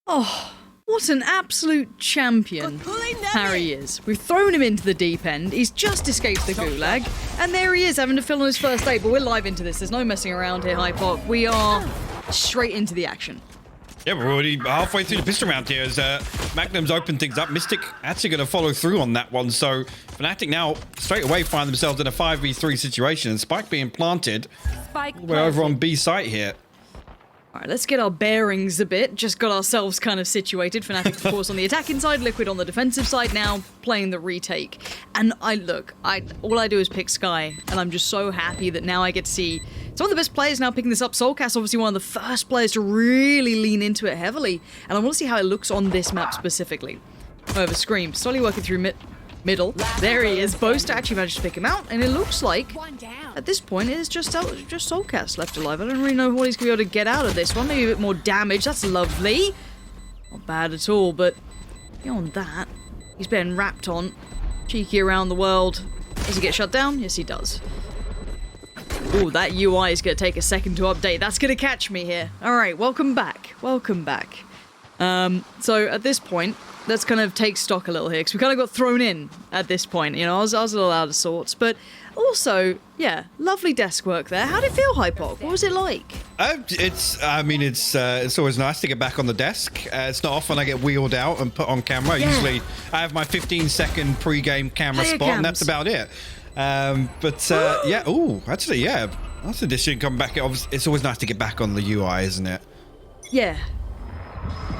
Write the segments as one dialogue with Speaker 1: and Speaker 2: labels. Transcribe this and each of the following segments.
Speaker 1: Oh, what an absolute champion Harry is. We've thrown him into the deep end. He's just escaped the gulag. And there he is, having to fill on his first date. But we're live into this. There's no messing around here, Hypok. We are straight into the action.
Speaker 2: Yeah, we're already halfway through the pistol round here as Magnum's opened things up. Mystic actually going to follow through on that one. So Fnatic now straight away find themselves in a 5v3 situation. And Spike being planted. We're over on B site here.
Speaker 1: All right, let's get our bearings a bit. Just got ourselves kind of situated. Fnatic, of course, on the attacking side, Liquid on the defensive side now, playing the retake. And all I do is pick Sky, and I'm just so happy that now I get to see some of the best players now picking this up. Soulcast, obviously one of the first players to really lean into it heavily, and I want to see how it looks on this map specifically. However, Scream, slowly working through middle. There he is. Boast actually managed to pick him out, and it looks like at this point it is just Soulcast left alive. I don't really know what he's going to be able to get out of this one. Maybe a bit more damage. That's lovely. Not bad at all, but beyond that, he's been wrapped on. Cheeky around the world. Does he get shut down? Yes, he does. Oh, that UI is going to take a second to update. That's going to catch me here. All right, welcome back. Welcome back. So at this point, let's kind of take stock a little here, because we kind of got thrown in at this point. You know, I was a little out of sorts, but also, yeah, lovely desk work there. How did it feel, Hypok? What was it like?
Speaker 2: It's always nice to get back on the desk. It's not often I get wheeled out and put on camera.
Speaker 1: Yeah.
Speaker 2: Usually I have my 15-second pre-game camera spot, and that's about it. Yeah, actually, yeah. After this should come back. It's always nice to get back on the UI, isn't it?
Speaker 1: Yeah.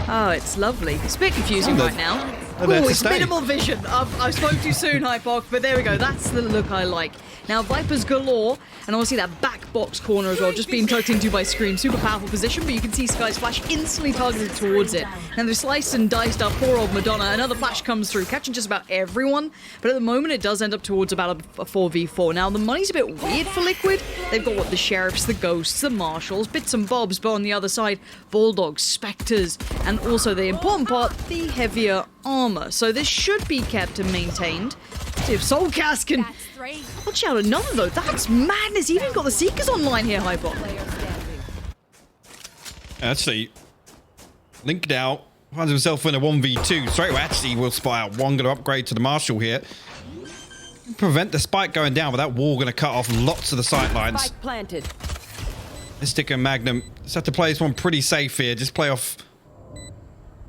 Speaker 1: Oh, it's lovely. It's a bit confusing right now. Oh, it's minimal vision. I spoke too soon, Hypok, but there we go. That's the look I like. Now, Vipers galore, and obviously that back box corner as well, just being tucked into by Scream. Super powerful position, but you can see Sky's flash instantly targeted towards it. Now, they've sliced and diced up poor old Madonna. Another flash comes through, catching just about everyone, but at the moment it does end up towards about a 4v4. Now, the money's a bit weird for Liquid. They've got, the Sheriffs, the Ghosts, the Marshals, bits and bobs, but on the other side, Bulldogs, Spectres, and also the important part, the heavier armor. So this should be kept and maintained. See if Soulcast can watch out another though. That's madness. He even got the Seekers online here, Hypok.
Speaker 2: Actually, Link now finds himself in a 1v2. Straight away, actually, will spy out one. Going to upgrade to the Marshal here. Prevent the spike going down, but that wall going to cut off lots of the sight lines.
Speaker 3: Spike planted.
Speaker 2: Mystic and Magnum just have to play this one pretty safe here. Just play off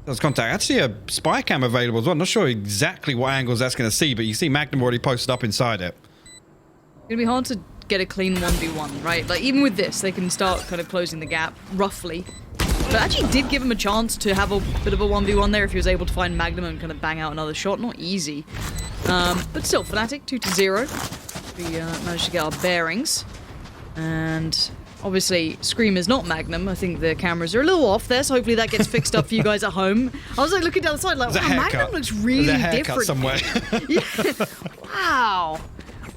Speaker 2: those contact. Actually, a spy cam available as well. I'm not sure exactly what angles that's going to see, but you see Magnum already posted up inside it.
Speaker 1: It's going to be hard to get a clean 1v1, right? Like, even with this, they can start kind of closing the gap, roughly. But actually did give him a chance to have a bit of a 1v1 there if he was able to find Magnum and kind of bang out another shot. Not easy. But still, Fnatic, 2-0. We managed to get our bearings. And obviously, Scream is not Magnum. I think the cameras are a little off there, so hopefully that gets fixed up for you guys at home. I was like looking down the side, like, wow, Magnum looks really different.
Speaker 2: Somewhere.
Speaker 1: Yeah. Wow.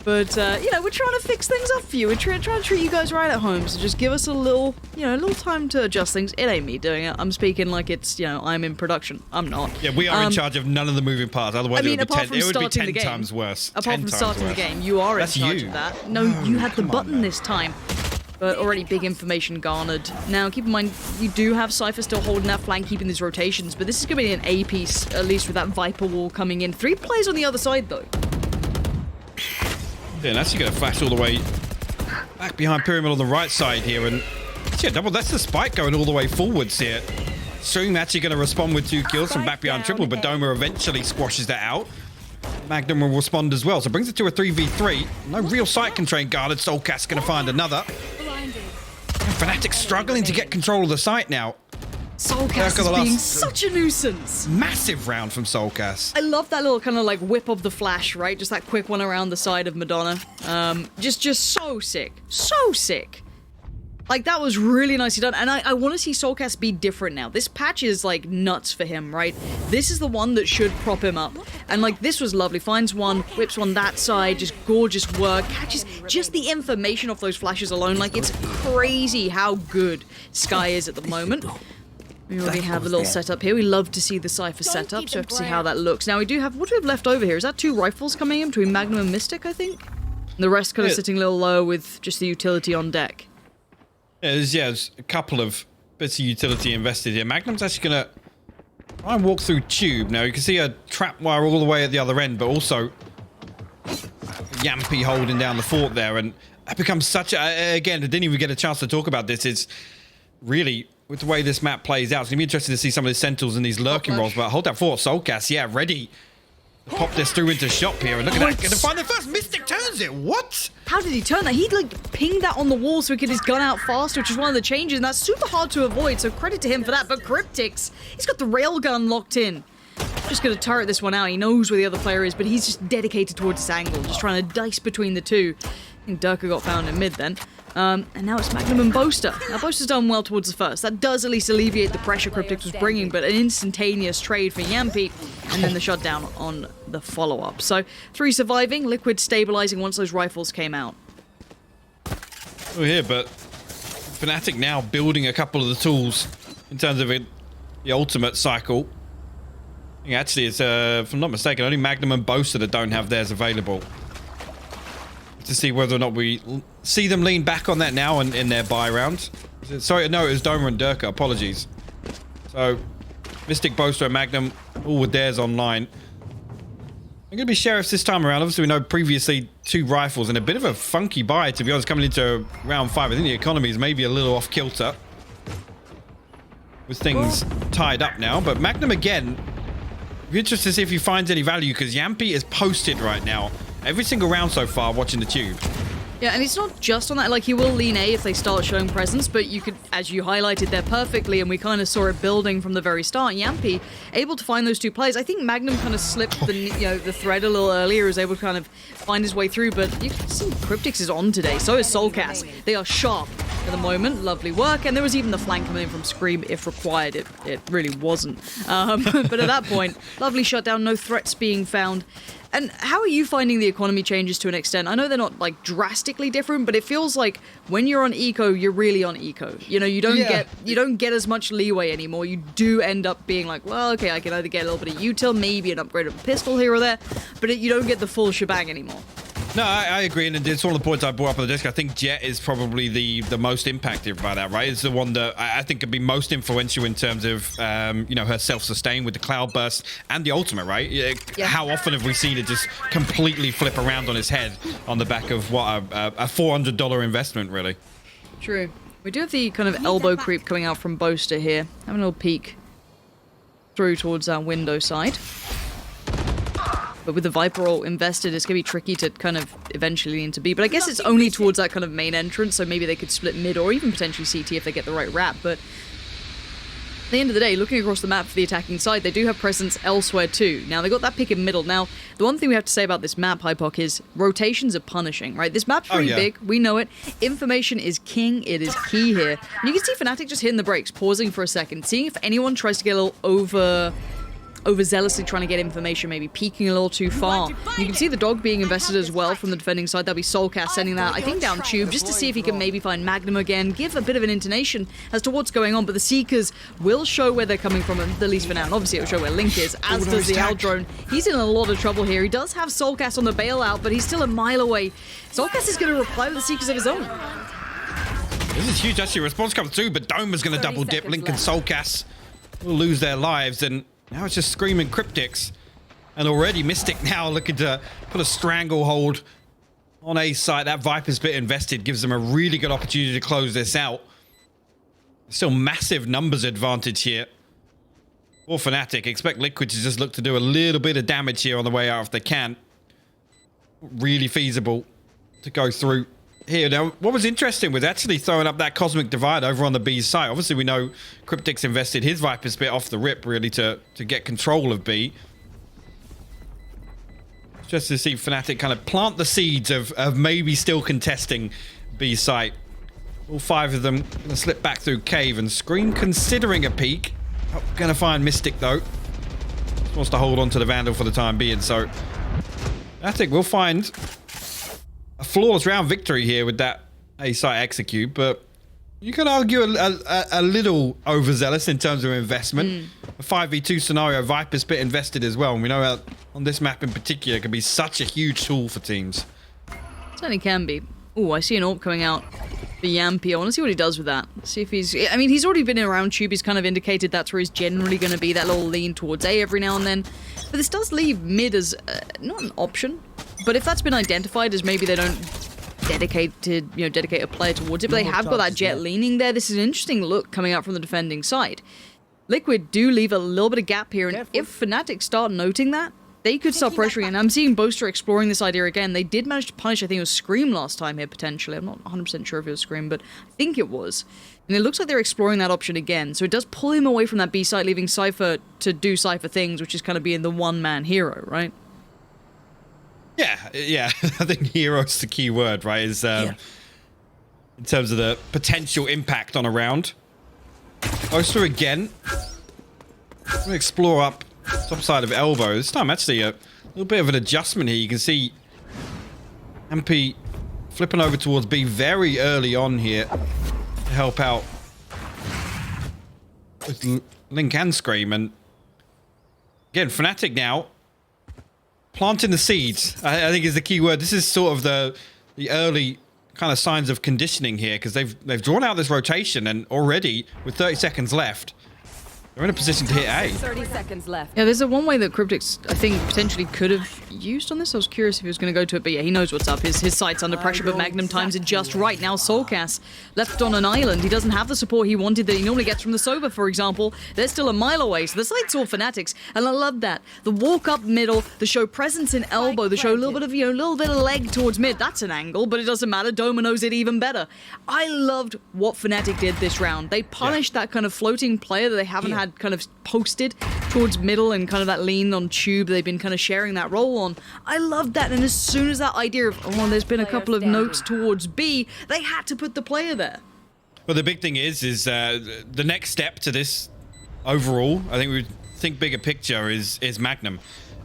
Speaker 1: But, you know, we're trying to fix things up for you. We're trying to treat you guys right at home, so just give us a little, you know, a little time to adjust things. It ain't me doing it. I'm speaking like it's, you know, I'm in production. I'm not.
Speaker 2: Yeah, we are in charge of none of the moving parts. Otherwise, it would be 10 times worse.
Speaker 1: Apart from starting the game, you are in charge of that. No, you had the button this time. But already big information garnered. Now, keep in mind, you do have Cypher still holding that flank, keeping these rotations, but this is going to be an A piece, at least with that Viper wall coming in. 3 players on the other side, though.
Speaker 2: Yeah, and actually going to flash all the way back behind Pyramid on the right side here. And yeah, that's the spike going all the way forwards here. Stream actually going to respond with 2 kills from back behind triple, but Doma eventually squashes that out. Magnum will respond as well, so brings it to a 3v3. No real sight constraint guarded. Soulcast going to find another. And Fnatic struggling to get control of the site now.
Speaker 1: Soulcast is being such a nuisance.
Speaker 2: Massive round from Soulcast.
Speaker 1: I love that little kind of like whip of the flash, right? Just that quick one around the side of Madonna. Just so sick. So sick. Like, that was really nicely done. And I want to see Soulcast be different now. This patch is, like, nuts for him, right? This is the one that should prop him up. And, like, this was lovely. Finds one, whips one that side, just gorgeous work. Catches just the information off those flashes alone. Like, it's crazy how good Sky is at the moment. We already have a little setup here. We love to see the Cypher setup, so we have to see how that looks. Now, we do have... What do we have left over here? Is that 2 rifles coming in between Magnum and Mystic, I think? And the rest kind of sitting a little low with just the utility on deck.
Speaker 2: Yeah, there's a couple of bits of utility invested here. Magnum's actually going to I walk through tube. Now you can see a trap wire all the way at the other end, but also Yampy holding down the fort there, and that becomes such a, again, I didn't even get a chance to talk about this. It's really, with the way this map plays out, it's gonna be interesting to see some of the Sentinels and these lurking rolls, but hold that fort, Soulcast, yeah, ready to pop this through into shop here, and look at that, gonna find the first Mystic turns it, what?
Speaker 1: How did he turn that? He like pinged that on the wall so he could get his gun out faster, which is one of the changes, and that's super hard to avoid, so credit to him for that, but Cryptix, he's got the railgun locked in. Just gonna turret this one out. He knows where the other player is, but he's just dedicated towards this angle, just trying to dice between the two. I think Durka got found in mid then. And now it's Magnum and Boaster. Now Boaster's done well towards the first. That does at least alleviate the pressure Cryptix was bringing, but an instantaneous trade for Yampy, and then the shutdown on the follow-up. So 3 surviving, Liquid stabilizing once those rifles came out.
Speaker 2: We're here, but Fnatic now building a couple of the tools in terms of the ultimate cycle. Actually, it's, if I'm not mistaken, only Magnum and Boaster that don't have theirs available. To see whether or not we see them lean back on that now in their buy round. Sorry, no, it was Doma and Durka. Apologies. So, Mystic, Boaster, and Magnum, all with theirs online. I'm going to be Sheriffs this time around. Obviously, we know previously 2 rifles and a bit of a funky buy, to be honest, coming into round 5. I think the economy is maybe a little off kilter with things tied up now. But Magnum again... Be interested to see if he finds any value, because Yampy is posted right now. Every single round so far, watching the tube.
Speaker 1: Yeah, and it's not just on that. Like, he will lean A if they start showing presence, but you could, as you highlighted there perfectly, and we kind of saw it building from the very start. Yampy able to find those 2 players. I think Magnum kind of slipped the thread a little earlier, was able to kind of find his way through, but you can see Cryptix is on today. So is Soulcast. They are sharp at the moment. Lovely work, and there was even the flank coming in from Scream if required. It really wasn't. But at that point, lovely shutdown, no threats being found. And how are you finding the economy changes to an extent? I know they're not like drastically different, but it feels like when you're on eco, you're really on eco. You know, you don't get as much leeway anymore. You do end up being like, well, okay, I can either get a little bit of util, maybe an upgrade of a pistol here or there, but you don't get the full shebang anymore.
Speaker 2: No, I agree, and it's one of the points I brought up on the desk. I think Jet is probably the most impacted by that, right? It's the one that I think could be most influential in terms of, you know, her self-sustain with the cloud burst and the ultimate, right? Yeah. How often have we seen it just completely flip around on his head on the back of, what, a $400 investment, really?
Speaker 1: True. We do have the kind of elbow creep coming out from Boaster here. Having a little peek through towards our window side. But with the Viper all invested, it's going to be tricky to kind of eventually lean to B. But I guess it's only towards that kind of main entrance, so maybe they could split mid or even potentially CT if they get the right wrap. But at the end of the day, looking across the map for the attacking side, they do have presence elsewhere too. Now, they got that pick in middle. Now, the one thing we have to say about this map, Hypoc, is rotations are punishing, right? This map's pretty big. We know it. Information is king. It is key here. And you can see Fnatic just hitting the brakes, pausing for a second, seeing if anyone tries to get a little overzealously trying to get information, maybe peeking a little too far. You can see the dog being invested as well from the defending side. That'll be Soulcast sending that, I think, down tube, just to see if he can maybe find Magnum again, give a bit of an intonation as to what's going on, but the Seekers will show where they're coming from, at least for now. And obviously, it'll show where Link is, as does the Owl Drone. He's in a lot of trouble here. He does have Soulcast on the bailout, but he's still a mile away. Soulcast is going to reply with the Seekers of his own.
Speaker 2: This is huge, actually. Response comes through, but Doma's going to double dip. Link and Soulcast will lose their lives, and now it's just screaming Cryptix. And already Mystic now looking to put a stranglehold on A site. That Viper's bit invested gives them a really good opportunity to close this out. Still massive numbers advantage here for Fnatic. Expect Liquid to just look to do a little bit of damage here on the way out if they can. Really feasible to go through here. Now, what was interesting was actually throwing up that Cosmic Divide over on the B site. Obviously, we know Cryptix invested his Viper's bit off the rip, really, to get control of B. Just to see Fnatic kind of plant the seeds of maybe still contesting B site. All 5 of them going to slip back through cave, and Scream considering a peek. Oh, going to find Mystic, though. Just wants to hold on to the Vandal for the time being, so Fnatic will find a flawless round victory here with that A site execute, but you can argue a little overzealous in terms of investment. A 5v2 scenario, Viper's bit invested as well, and we know how on this map in particular it can be such a huge tool for teams.
Speaker 1: Certainly can be. Oh, I see an AWP coming out the Yampy. I want to see what he does with that. See if he's... I mean, he's already been around Tube. He's kind of indicated that's where he's generally going to be, that little lean towards A every now and then. But this does leave mid as not an option. But if that's been identified as maybe they don't dedicate a player towards it, but they have got that Jet leaning there, this is an interesting look coming out from the defending side. Liquid do leave a little bit of gap here, and if Fnatic start noting that, they could start pressuring, and I'm seeing Boaster exploring this idea again. They did manage to punish, I think it was Scream last time here, potentially. I'm not 100% sure if it was Scream, but I think it was. And it looks like they're exploring that option again, so it does pull him away from that B site, leaving Cypher to do Cypher things, which is kind of being the one-man hero, right?
Speaker 2: Yeah. I think hero's the key word, right? Is in terms of the potential impact on a round. Boaster again. I'm gonna explore up top side of elbow. This time actually a little bit of an adjustment here. You can see MP flipping over towards B very early on here to help out with Link and Scream. And again, Fnatic now planting the seeds, I think is the key word. This is sort of the early kind of signs of conditioning here, because they've drawn out this rotation, and already with 30 seconds left, they're in a position to hit A.
Speaker 3: 30 seconds left.
Speaker 1: Yeah, there's a one way that Cryptic's, I think, potentially could have used on this. I was curious if he was going to go to it, but yeah, he knows what's up. His sight's under pressure, but Magnum times it just right. Now Soulcast left on an island. He doesn't have the support he wanted that he normally gets from the Sober, for example. They're still a mile away, so the sight's all Fnatic's, and I love that. The walk up middle, the show presence in elbow, the show a little bit of, little bit of leg towards mid. That's an angle, but it doesn't matter. Doma knows it even better. I loved what Fnatic did this round. They punished that kind of floating player that they haven't had kind of posted towards middle, and kind of that lean on Tube they've been kind of sharing that role on. I loved that, and as soon as that idea of, there's been a couple of notes towards B, they had to put the player there.
Speaker 2: Well, the big thing is the next step to this overall, I think we think bigger picture is Magnum.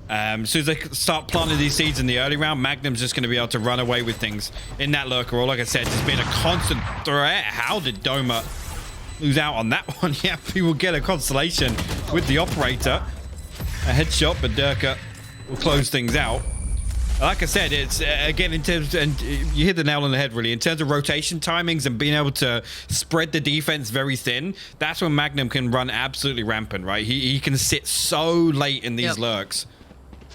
Speaker 2: As soon as they start planting these seeds in the early round, Magnum's just going to be able to run away with things in that lurker, or like I said, it's been a constant threat. How did Doma lose out on that one? Yeah, we will get a constellation with the operator. A headshot, but Durka will close things out. Like I said, it's again in terms, and you hit the nail on the head really, in terms of rotation timings and being able to spread the defense very thin. That's when Magnum can run absolutely rampant, right? He can sit so late in these lurks.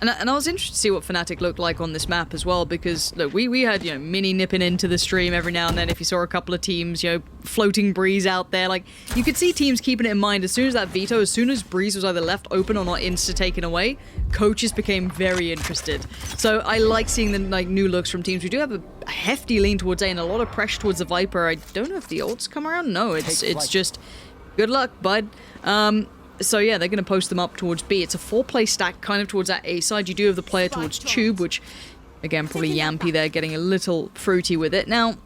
Speaker 1: And I was interested to see what Fnatic looked like on this map as well, because look, we had Mini nipping into the stream every now and then. If you saw a couple of teams, floating Breeze out there, like you could see teams keeping it in mind. As soon as that veto, as soon as Breeze was either left open or not insta taken away, coaches became very interested. So I like seeing the new looks from teams. We do have a hefty lean towards A and a lot of pressure towards the Viper. I don't know if the ults come around. No, it's just good luck, bud. So yeah, they're going to post them up towards B. It's a 4-play stack kind of towards that A side. You do have the player towards Tube, which, again, probably Yampy there getting a little fruity with it. Now,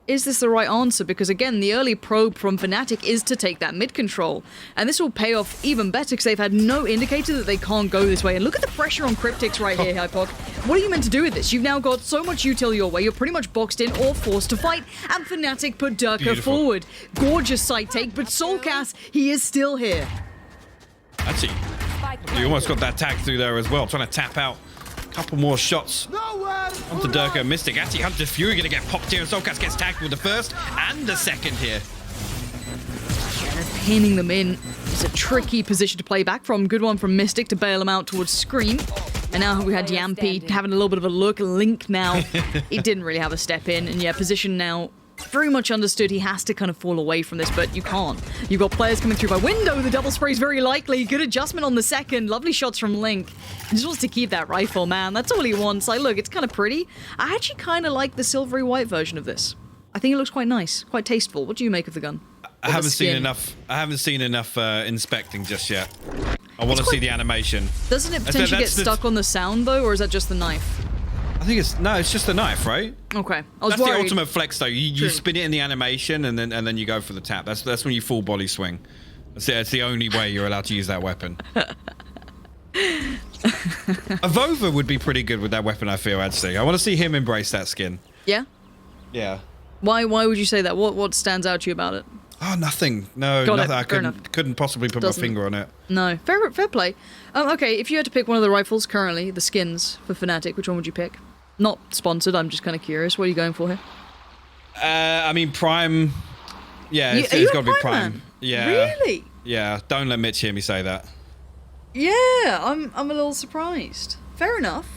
Speaker 1: is this the right answer? Because again, the early probe from Fnatic is to take that mid control. And this will pay off even better because they've had no indicator that they can't go this way. And look at the pressure on Cryptics right here, Hypok. What are you meant to do with this? You've now got so much util your way. You're pretty much boxed in or forced to fight. And Fnatic put Durka forward. Gorgeous side take, but Soulcast, he is still here.
Speaker 2: Actually, you almost got that tag through there as well, trying to tap out a couple more shots onto Durka and Mystic. Actually, Hunter's Fury going to get popped here, and Soulcast gets tagged with the first and the second here.
Speaker 1: And they're pinning them in. It's a tricky position to play back from. Good one from Mystic to bail them out towards Scream. And now we had Yampy having a little bit of a look. Link now, he didn't really have a step in. And yeah, position now very much understood. He has to kind of fall away from this, but you can't. You've got players coming through by window. The double spray is very likely. Good adjustment on the second. Lovely shots from Link. He just wants to keep that rifle, man. That's all he wants. Like, look, it's kind of pretty. I actually kind of like the silvery white version of this. I think it looks quite nice, quite tasteful. What do you make of the gun?
Speaker 2: I haven't seen enough inspecting just yet. I want to see the animation.
Speaker 1: Doesn't it potentially get stuck on the sound though, or is that just the knife?
Speaker 2: I think it's just a knife, right?
Speaker 1: Okay, I was
Speaker 2: That's
Speaker 1: worried.
Speaker 2: the ultimate flex though. You spin it in the animation and then you go for the tap. That's when you full body swing. That's the only way you're allowed to use that weapon. A Vova would be pretty good with that weapon, I feel, actually. I want to see him embrace that skin.
Speaker 1: Yeah?
Speaker 2: Yeah.
Speaker 1: Why would you say that? What stands out to you about it?
Speaker 2: Oh, nothing. No, nothing. I couldn't possibly put my finger on it.
Speaker 1: No. Fair play. Okay, if you had to pick one of the rifles currently, the skins for Fnatic, which one would you pick? Not sponsored, I'm just kind of curious. What are you going for here?
Speaker 2: I mean, Prime. Yeah,
Speaker 1: Are
Speaker 2: it's
Speaker 1: you
Speaker 2: got
Speaker 1: a
Speaker 2: to be
Speaker 1: Prime
Speaker 2: Prime.
Speaker 1: man?
Speaker 2: Yeah.
Speaker 1: Really?
Speaker 2: Yeah. Don't let Mitch hear me say that.
Speaker 1: Yeah, I'm a little surprised. Fair enough.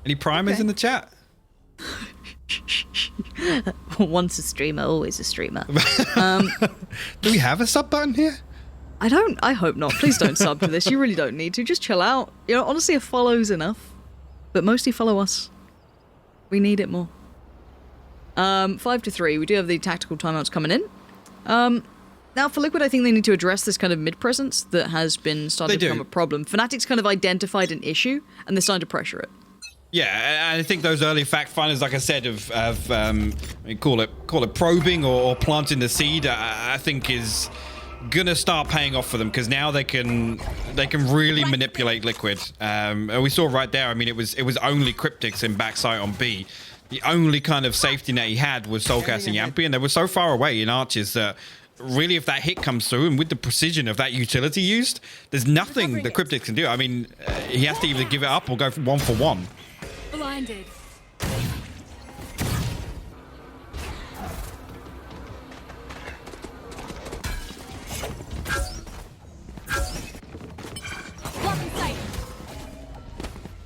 Speaker 2: Any Primers
Speaker 1: Okay.
Speaker 2: in the chat?
Speaker 1: Once a streamer, always a streamer.
Speaker 2: Do we have a sub button here?
Speaker 1: I hope not. Please don't sub to this. You really don't need to. Just chill out. You know, honestly, a follow's enough. But mostly follow us. We need it more. 5-3. We do have the tactical timeouts coming in. Now, for Liquid, I think they need to address this kind of mid-presence that has been starting to become a problem. Fnatic's kind of identified an issue, and they're starting to pressure it.
Speaker 2: Yeah, and I think those early fact finders, like I said, of call it probing or planting the seed, I think is gonna start paying off for them, because now they can really manipulate Liquid. And we saw right there. I mean, it was only Cryptics in backside on B. The only kind of safety net he had was Soulcast and Yampi, and they were so far away in Arches that really, if that hit comes through, and with the precision of that utility used, there's nothing the Cryptics can do. I mean, he has to either give it up or go for 1-for-1.
Speaker 3: Blinded.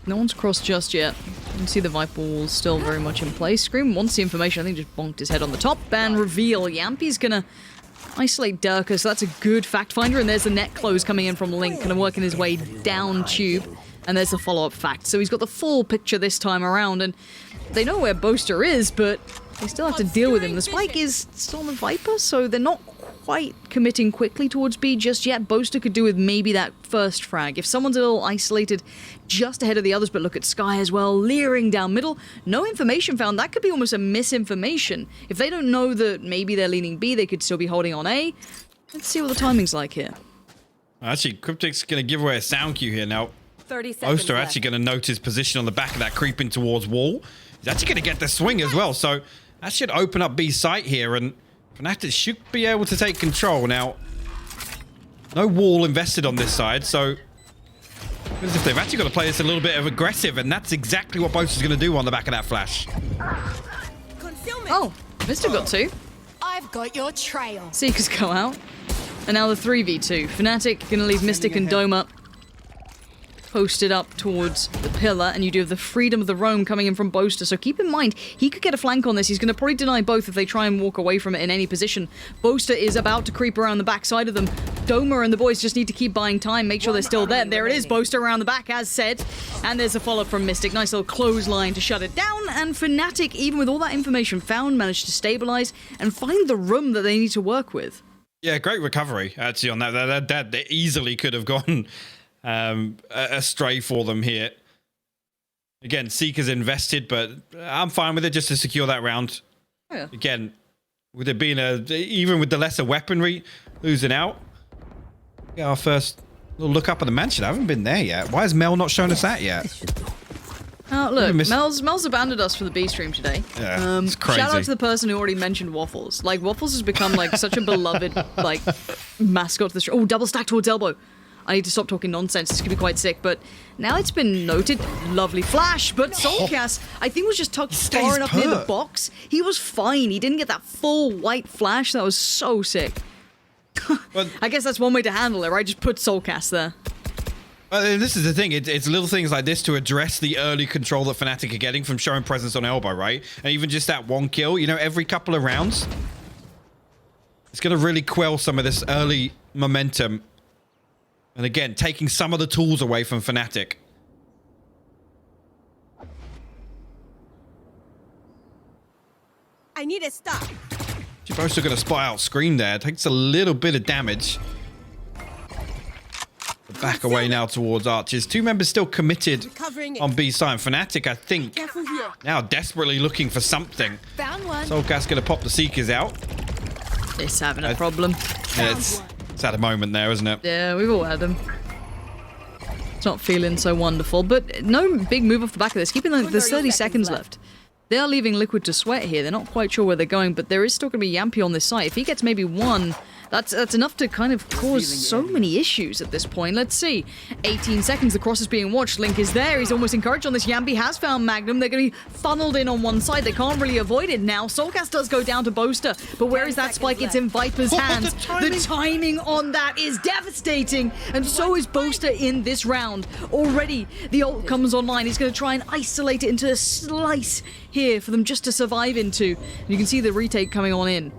Speaker 1: No one's crossed just yet. You can see the Viper wall still very much in place. Scream wants the information. I think just bonked his head on the top. Ban reveal. Yampi's gonna isolate Durka, so that's a good fact finder. And there's the net close coming in from Link, kind of working his way down tube. And there's the follow-up fact. So he's got the full picture this time around, and they know where Boaster is, but they still have to deal with him. The spike is still on the Viper, so they're not quite committing quickly towards B just yet. Boaster could do with maybe that first frag. If someone's a little isolated just ahead of the others, but look at Sky as well, leering down middle. No information found. That could be almost a misinformation. If they don't know that maybe they're leaning B, they could still be holding on A. Let's see what the timing's like here.
Speaker 2: Actually, Cryptic's going to give away a sound cue here now.
Speaker 3: 30 seconds
Speaker 2: Boaster
Speaker 3: left.
Speaker 2: actually going to note his position on the back of that creeping towards wall. He's actually going to get the swing as well, so that should open up B's site here, and Fnatic should be able to take control. Now, no wall invested on this side, so as if they've actually got to play this a little bit of aggressive, and that's exactly what Boaster's going to do on the back of that flash.
Speaker 1: Oh, Mister got two.
Speaker 3: I've got your trail.
Speaker 1: Seekers go out. And now the 3v2. Fnatic gonna leave Mystic and Doma posted up towards the pillar, and you do have the freedom of the roam coming in from Boaster, so keep in mind, he could get a flank on this. He's going to probably deny both if they try and walk away from it in any position. Boaster is about to creep around the backside of them. Doma and the boys just need to keep buying time, make sure they're still there. There it is, Boaster around the back, as said. And there's a follow-up from Mystic. Nice little clothesline to shut it down, and Fnatic, even with all that information found, managed to stabilize and find the room that they need to work with.
Speaker 2: Yeah, great recovery, actually, on that. That easily could have gone astray for them here. Again, Seeker's invested, but I'm fine with it just to secure that round.
Speaker 1: Yeah.
Speaker 2: Again, with it being even with the lesser weaponry, losing out. Yeah, our first little look up at the mansion. I haven't been there yet. Why has Mel not shown us that yet?
Speaker 1: Oh, look, Mel's abandoned us for the B stream today.
Speaker 2: Yeah, it's crazy.
Speaker 1: Shout out to the person who already mentioned Waffles. Like, Waffles has become, like, such a beloved, like, mascot to the stream. Oh, double stack towards elbow. I need to stop talking nonsense. This could be quite sick, but now it's been noted. Lovely flash, but Soulcast, I think, was just tucked far enough near the box. He was fine. He didn't get that full white flash. That was so sick. I guess that's one way to handle it, right? Just put Soulcast there.
Speaker 2: This is the thing. It's little things like this to address the early control that Fnatic are getting from showing presence on elbow, right? And even just that one kill, you know, every couple of rounds. It's going to really quell some of this early momentum. And again, taking some of the tools away from Fnatic.
Speaker 3: I need a stop.
Speaker 2: You're both still going to spy out Scream there. Takes a little bit of damage. Back away now towards Arches. Two members still committed on B side. Fnatic, I think, now desperately looking for something.
Speaker 3: Found one.
Speaker 2: Soulcast going to pop the Seekers out.
Speaker 1: It's having a problem.
Speaker 2: Yeah, it's at a moment there, isn't it?
Speaker 1: Yeah, we've all had them. It's not feeling so wonderful, but no big move off the back of this. Keeping there's 30 seconds left. They are leaving Liquid to sweat here. They're not quite sure where they're going, but there is still going to be Yampi on this site. If he gets maybe one That's enough to kind of cause so many issues at this point. Let's see. 18 seconds, the cross is being watched. Link is there. He's almost encouraged on this. Yampi has found Magnum. They're going to be funneled in on one side. They can't really avoid it now. Soulcast does go down to Boaster, but where is that spike? It's in Viper's hands. The timing on that is devastating, and so is Boaster in this round. Already, the ult comes online. He's going to try and isolate it into a slice here for them just to survive into. And you can see the retake coming on in.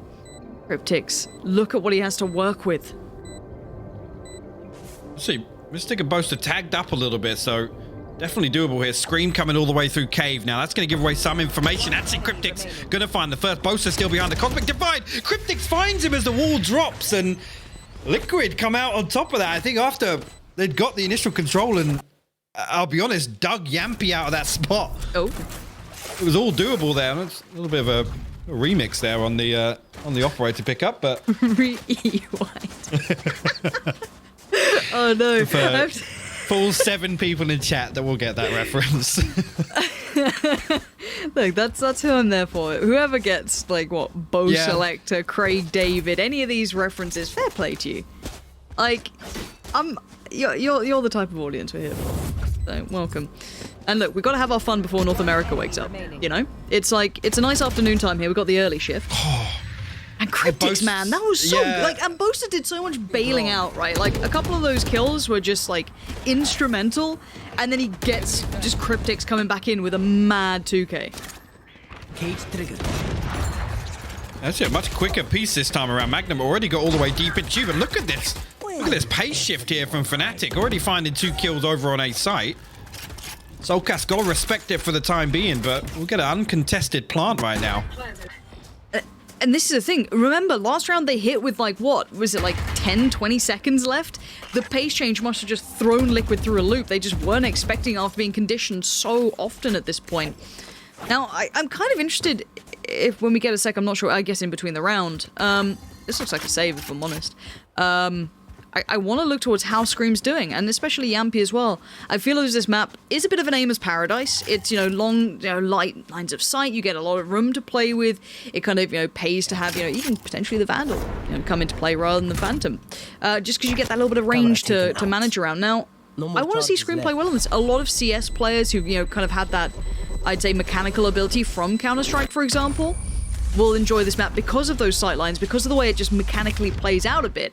Speaker 1: Cryptix, look at what he has to work with.
Speaker 2: See, Mystic and Boaster tagged up a little bit, so definitely doable here. Scream coming all the way through Cave. Now, that's going to give away some information. Actually, Cryptix going to find the first. Boaster still behind the Cosmic Divide. Cryptix finds him as the wall drops, and Liquid come out on top of that. I think after they'd got the initial control and, I'll be honest, dug Yampi out of that spot.
Speaker 1: Oh.
Speaker 2: It was all doable there. It's a little bit of a remix there on the operator pickup, but
Speaker 1: oh no!
Speaker 2: Full 7 people in chat that will get that reference.
Speaker 1: Look, that's who I'm there for. Whoever gets like what Bo Selector, Craig David, any of these references, fair play to you. Like, you're the type of audience we're here for. So welcome. And look, we've got to have our fun before North America wakes up, you know? It's like, it's a nice afternoon time here. We've got the early shift. And Cryptix, man, that was so, like, and Boaster did so much bailing out, right? Like, a couple of those kills were just, like, instrumental, and then he gets just Cryptix coming back in with a mad 2K.
Speaker 4: Cage triggered.
Speaker 2: That's a much quicker piece this time around. Magnum already got all the way deep in tube, and look at this. Look at this pace shift here from Fnatic. Already finding 2 kills over on A site. Soulcast got to respect it for the time being, but we'll get an uncontested plant right now.
Speaker 1: And this is the thing. Remember, last round they hit with, like, what? Was it, like, 10, 20 seconds left? The pace change must have just thrown Liquid through a loop. They just weren't expecting after being conditioned so often at this point. Now, I'm kind of interested if when we get a sec, I'm not sure, I guess in between the round. This looks like a save, if I'm honest. I want to look towards how Scream's doing, and especially Yampi as well. I feel as this map is a bit of an aim as paradise. It's, you know, long, you know, light lines of sight. You get a lot of room to play with. It kind of, you know, pays to have, you know, even potentially the Vandal, you know, come into play rather than the Phantom. Just because you get that little bit of range to manage around. Now, I want to see Scream play well on this. A lot of CS players who, you know, kind of had that, I'd say, mechanical ability from Counter-Strike, for example, will enjoy this map because of those sight lines, because of the way it just mechanically plays out a bit.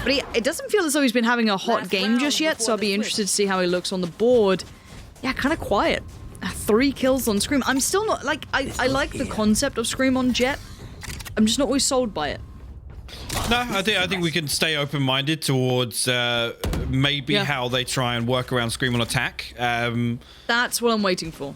Speaker 1: But it doesn't feel as though he's been having a hot game just yet, so I'll be interested to see how he looks on the board. Yeah, kind of quiet. 3 kills on Scream. I'm still not, like, I like the concept of Scream on Jett. I'm just not always sold by it.
Speaker 2: No, I think we can stay open-minded towards maybe how they try and work around Scream on attack.
Speaker 1: That's what I'm waiting for.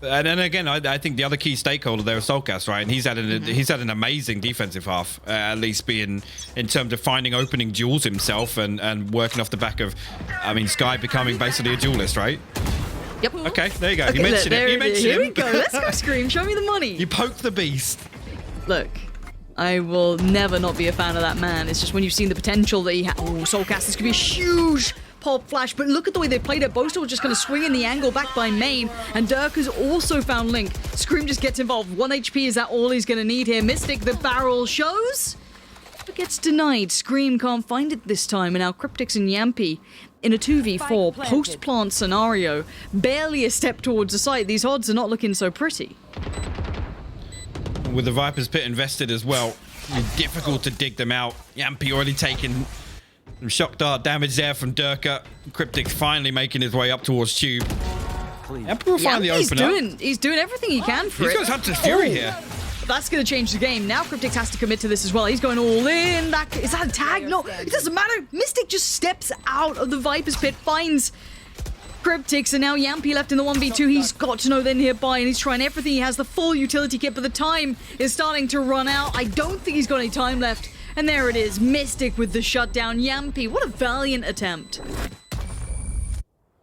Speaker 2: And again, I think the other key stakeholder there is Soulcast, right? And he's had an amazing defensive half, at least being in terms of finding opening duels himself and working off the back of, I mean, Sky becoming basically a duelist, right?
Speaker 1: Yep.
Speaker 2: Okay, there you go.
Speaker 1: Okay,
Speaker 2: You mentioned it. You mentioned
Speaker 1: here
Speaker 2: him.
Speaker 1: we go. Let's go, Scream. Show me the money.
Speaker 2: You poked the beast.
Speaker 1: Look, I will never not be a fan of that man. It's just when you've seen the potential that he has. Oh, Soulcast, this could be a huge pop flash, but look at the way they played it. Boaster was just going to swing in the angle back by main, and Dirk has also found Link. Scream just gets involved. 1 HP, is that all he's going to need here? Mystic, the barrel shows, but gets denied. Scream can't find it this time, and now Cryptix and Yampi in a 2v4 post-plant scenario. Barely a step towards the site. These odds are not looking so pretty.
Speaker 2: With the Viper's Pit invested as well, it's difficult to dig them out. Yampi already taken some shock dart damage there from Durka. Cryptix finally making his way up towards Tube. Yampi will find the opener.
Speaker 1: He's doing everything he can for it.
Speaker 2: He's got Hunter's Fury here.
Speaker 1: That's going to change the game. Now Cryptix has to commit to this as well. He's going all in. Is that a tag? No, it doesn't matter. Mystic just steps out of the Viper's Pit, finds Cryptix, and now Yampi left in the 1v2. He's got to know they're nearby, and he's trying everything. He has the full utility kit, but the time is starting to run out. I don't think he's got any time left. And there it is, Mystic with the shutdown. Yampi, what a valiant attempt.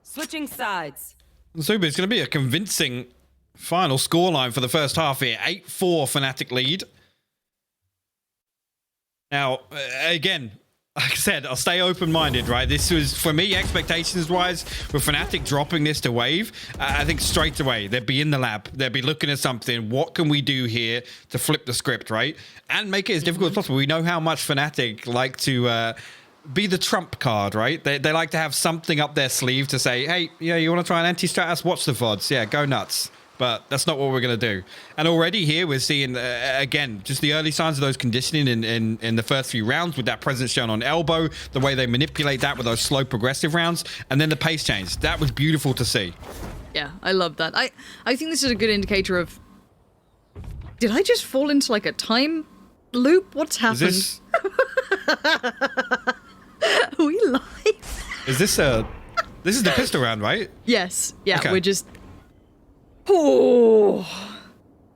Speaker 4: Switching sides.
Speaker 2: So it's going to be a convincing final scoreline for the first half here. 8-4 Fnatic lead. Now, again, like I said, I'll stay open-minded, right? This was, for me, expectations-wise, with Fnatic dropping this to Wave, I think straight away, they'd be in the lab. They'd be looking at something. What can we do here to flip the script, right? And make it as difficult as possible. We know how much Fnatic like to be the trump card, right? They like to have something up their sleeve to say, hey, yeah, you want to try an anti-strat us? Watch the VODs. Yeah, go nuts. But that's not what we're going to do. And already here we're seeing, again, just the early signs of those conditioning in the first few rounds with that presence shown on elbow, the way they manipulate that with those slow progressive rounds, and then the pace change. That was beautiful to see.
Speaker 1: Yeah, I love that. I think this is a good indicator of... Did I just fall into like a time loop? What's happened?
Speaker 2: Is
Speaker 1: Are we live?
Speaker 2: this this is the pistol round, right?
Speaker 1: Yes. Yeah,
Speaker 2: Okay.
Speaker 1: we're just... Oh.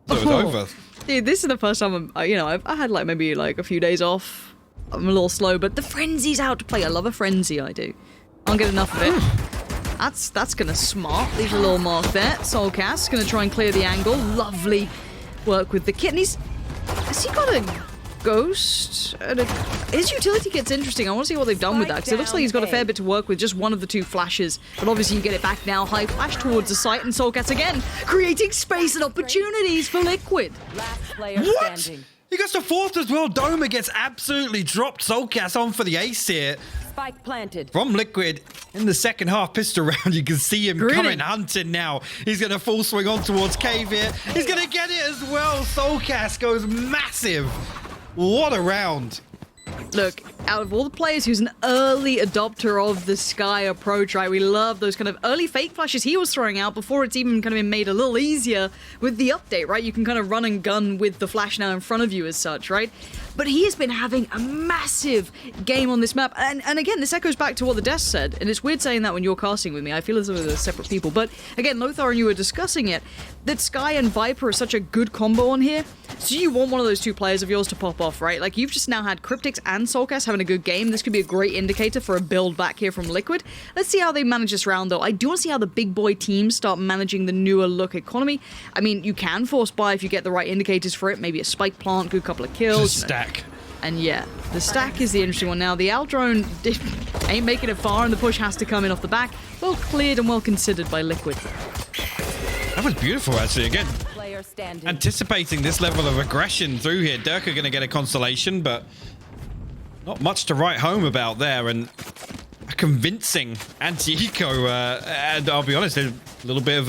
Speaker 2: So it was over.
Speaker 1: Dude, this is the first time I had like maybe like a few days off. I'm a little slow, but the frenzy's out to play. I love a frenzy, I do. I don't get enough of it. That's gonna smart. Leave a little mark there. Soulcast's gonna try and clear the angle. Lovely work with the kit. And has he got a ghost? His utility kit's interesting. I want to see what they've done with that, because it looks like he's got a fair bit to work with, just one of the two flashes. But obviously you get it back now. High flash towards the site, and Soulcast again, creating space and opportunities for Liquid.
Speaker 4: Last player
Speaker 2: What?
Speaker 4: standing.
Speaker 2: He gets the fourth as well. Doma gets absolutely dropped. Soulcast on for the ace here.
Speaker 4: Spike planted.
Speaker 2: From Liquid in the second half pistol round, you can see him
Speaker 1: Grinning.
Speaker 2: coming hunting now. He's going to full swing on towards Cave here. He's going to get it as well. Soulcast goes massive. What a round.
Speaker 1: Look, out of all the players who's an early adopter of the Sky approach, right? We love those kind of early fake flashes he was throwing out before it's even kind of been made a little easier with the update, right? You can kind of run and gun with the flash now in front of you as such, right? But he has been having a massive game on this map. And again, this echoes back to what the desk said. And it's weird saying that when you're casting with me. I feel as though they're separate people. But again, Lothar and you were discussing it, that Sky and Viper are such a good combo on here. So you want one of those two players of yours to pop off, right? Like, you've just now had Cryptix and Soulcast having a good game. This could be a great indicator for a build back here from Liquid. Let's see how they manage this round, though. I do want to see how the big boy teams start managing the newer look economy. I mean, you can force buy if you get the right indicators for it. Maybe a spike plant, good couple of kills.
Speaker 2: Stack.
Speaker 1: And yeah, the stack is the interesting one now. The Aldrone ain't making it far, and the push has to come in off the back. Well cleared and well considered by Liquid.
Speaker 2: That was beautiful, actually. Again,
Speaker 4: Player standing.
Speaker 2: anticipating this level of aggression through here. Durka going to get a consolation, but not much to write home about there. And a convincing anti-eco. And I'll be honest, a little bit of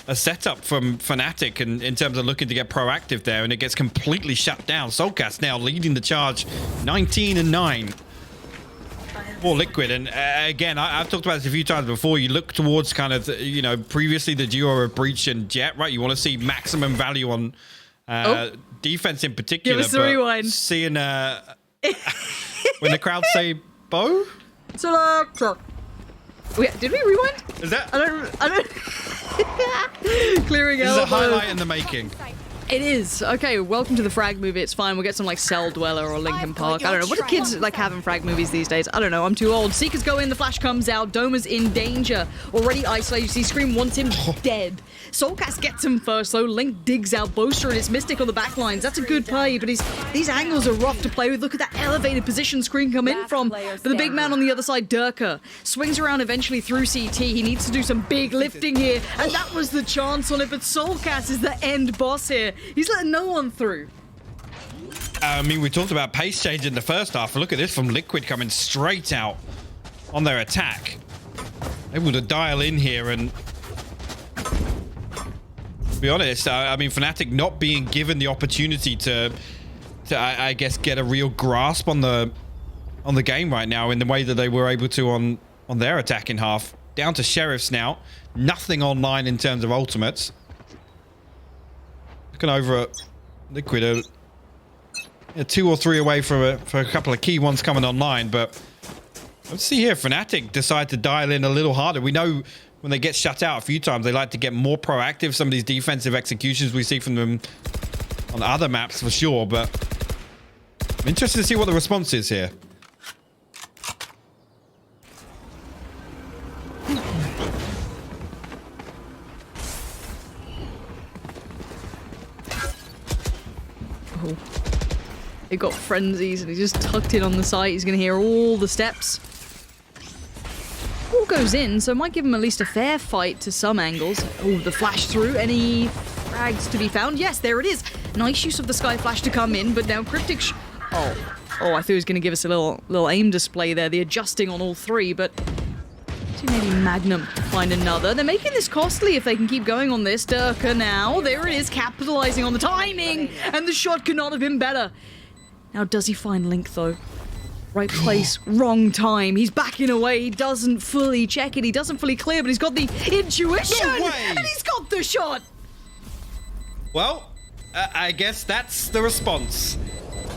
Speaker 2: a setup from Fnatic in terms of looking to get proactive there, and it gets completely shut down. Soulcast now leading the charge 19-9 for Liquid. And again, I've talked about this a few times before. You look towards kind of, previously the duo of Breach and Jet, right? You want to see maximum value on defense in particular.
Speaker 1: Give us the
Speaker 2: but
Speaker 1: rewind.
Speaker 2: Seeing when the crowd say Bo?
Speaker 1: Selector. Did we rewind?
Speaker 2: Is that
Speaker 1: I don't. Clearing
Speaker 2: this is a
Speaker 1: elbows.
Speaker 2: highlight in the making?
Speaker 1: It is. Okay, welcome to the frag movie. It's fine. We'll get some like Cell Dweller or Linkin
Speaker 3: I've got
Speaker 1: Park. I don't know.
Speaker 3: your
Speaker 1: What do kids like having frag movies these days? I don't know. I'm too old. Seekers go in. The flash comes out. Doma's in danger. Already isolated. You see Scream wants him dead. Soulcast gets him first though. Link digs out Boaster and it's Mystic on the back lines. That's a good play, but these angles are rough to play with. Look at that elevated position Scream come in from. But the big man on the other side, Durka, swings around eventually through CT. He needs to do some big lifting here, and that was the chance on it. But Soulcast is the end boss here. He's letting no one through.
Speaker 2: I mean, we talked about pace change in the first half. Look at this from Liquid coming straight out on their attack. Able to dial in here and to be honest, I mean, Fnatic not being given the opportunity to I guess get a real grasp on the game right now in the way that they were able to on their attacking half. Down to Sheriffs now. Nothing online in terms of ultimates. Looking over at Liquid, 2 or 3 away for a couple of key ones coming online, but let's see here. Fnatic decide to dial in a little harder. We know when they get shut out a few times, they like to get more proactive. Some of these defensive executions we see from them on other maps for sure, but I'm interested to see what the response is here.
Speaker 1: They got frenzies and he's just tucked in on the site. He's going to hear all the steps. All goes in, so it might give him at least a fair fight to some angles. Oh, the flash through. Any frags to be found? Yes, there it is. Nice use of the Sky Flash to come in, but now Cryptic... Oh, I thought he was going to give us a little aim display there. The adjusting on all three, but... Maybe Magnum to find another. They're making this costly if they can keep going on this. Durka now. There it is, capitalizing on the timing. And the shot could not have been better. Now, does he find Link, though? Right place, wrong time. He's backing away. He doesn't fully check it. He doesn't fully clear, but he's got the intuition.
Speaker 2: No way.
Speaker 1: And he's got the shot.
Speaker 2: Well, I guess that's the response.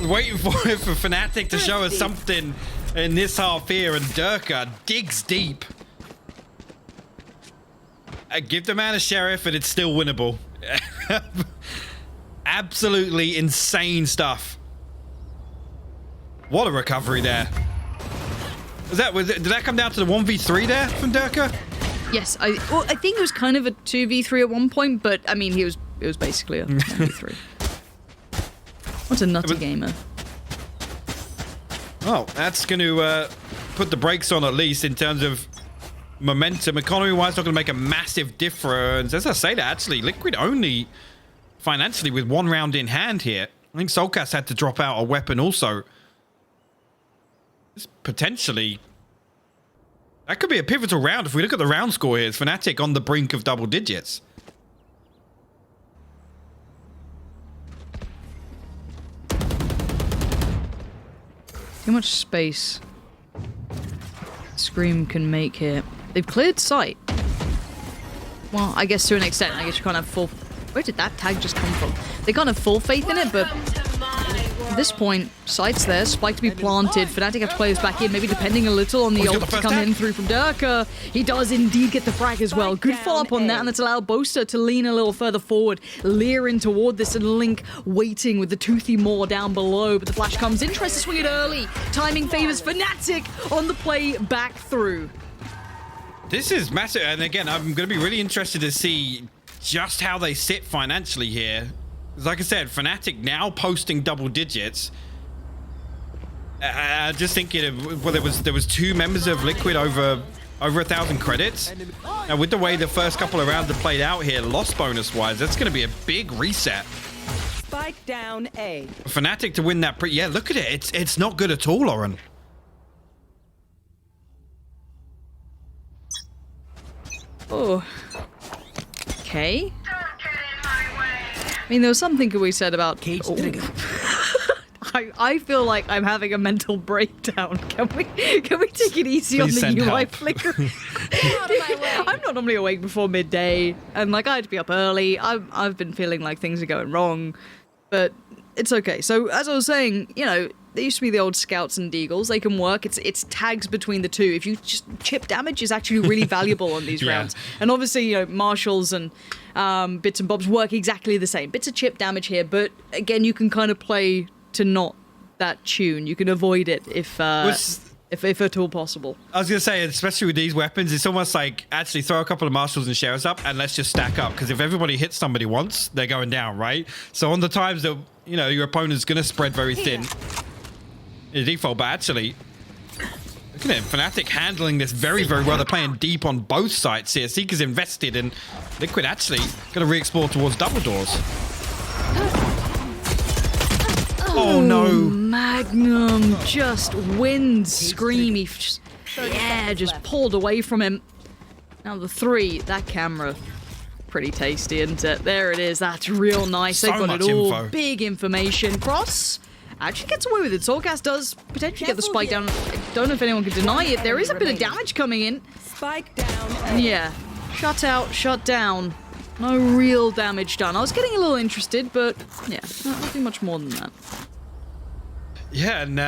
Speaker 2: Waiting for Fnatic to show us something in this half here, and Durka digs deep. Give the man a sheriff and it's still winnable. Absolutely insane stuff. What a recovery there. Did that come down to the 1v3 there from Durka?
Speaker 1: Yes, I think it was kind of a 2v3 at one point, but I mean, it was basically a 1v3. What a nutty gamer.
Speaker 2: Well, that's going to put the brakes on at least in terms of momentum. Economy-wise, not going to make a massive difference. As I say that, actually, Liquid only financially with one round in hand here. I think Soulcast had to drop out a weapon also. This potentially... That could be a pivotal round if we look at the round score here. It's Fnatic on the brink of double digits.
Speaker 1: How much space Scream can make here? They've cleared sight. Well, I guess to an extent. I guess you can't have full... Where did that tag just come from? They can't have full faith in it, but at this point, sight's there. Spike to be planted. Fnatic have players back in, maybe depending a little on the ult to come in through from Durka. He does indeed get the frag as well. Good follow-up on that, and that's allowed Boaster to lean a little further forward, leering toward this, and Link waiting with the toothy maw down below, but the flash comes in, tries to swing it early. Timing favors Fnatic on the play back through.
Speaker 2: This is massive, and again, I'm going to be really interested to see just how they sit financially here. Like I said, Fnatic now posting double digits. I just think well, there was two members of Liquid over 1,000 credits. Now with the way the first couple of rounds have played out here, loss bonus wise, that's going to be a big reset.
Speaker 4: Spike down A.
Speaker 2: Fnatic to win that. Yeah, look at it. It's not good at all, Lauren.
Speaker 1: Oh. Okay. I mean, there was something we said about... I feel like I'm having a mental breakdown. Can we take it easy
Speaker 2: Please
Speaker 1: on the UI
Speaker 2: help.
Speaker 1: flicker? I'm not normally awake before midday, and like I had to be up early. I've been feeling like things are going wrong, but it's okay. So as I was saying, you know, there used to be the old Scouts and Deagles. They can work. It's tags between the two. If you just chip damage is actually really valuable on these
Speaker 2: Yeah.
Speaker 1: rounds. And obviously, you know, Marshals and Bits and Bobs work exactly the same. Bits of chip damage here, but again, you can kind of play to not that tune. You can avoid it if at all possible.
Speaker 2: I was going to say, especially with these weapons, it's almost like actually throw a couple of Marshals and Sheriffs up and let's just stack up. Because if everybody hits somebody once, they're going down, right? So on the times that, you know, your opponent's going to spread very thin, the default, but actually, look at him. Fnatic handling this very, very well. They're playing deep on both sides here. Seeker's invested, and Liquid actually going to re-explore towards double doors. Oh no.
Speaker 1: Magnum just wins Scream. He just pulled away from him. Now the 3, that camera, pretty tasty, isn't it? There it is. That's real nice.
Speaker 2: So
Speaker 1: They've got
Speaker 2: much
Speaker 1: it all.
Speaker 2: info.
Speaker 1: Big information. Cross actually gets away with it. Soulcast does potentially get the spike down. I don't know if anyone can deny it. There is a bit of damage coming in.
Speaker 4: Spike down A.
Speaker 1: Yeah. Shut out, shut down. No real damage done. I was getting a little interested, but yeah, nothing much more than that.
Speaker 2: Yeah, and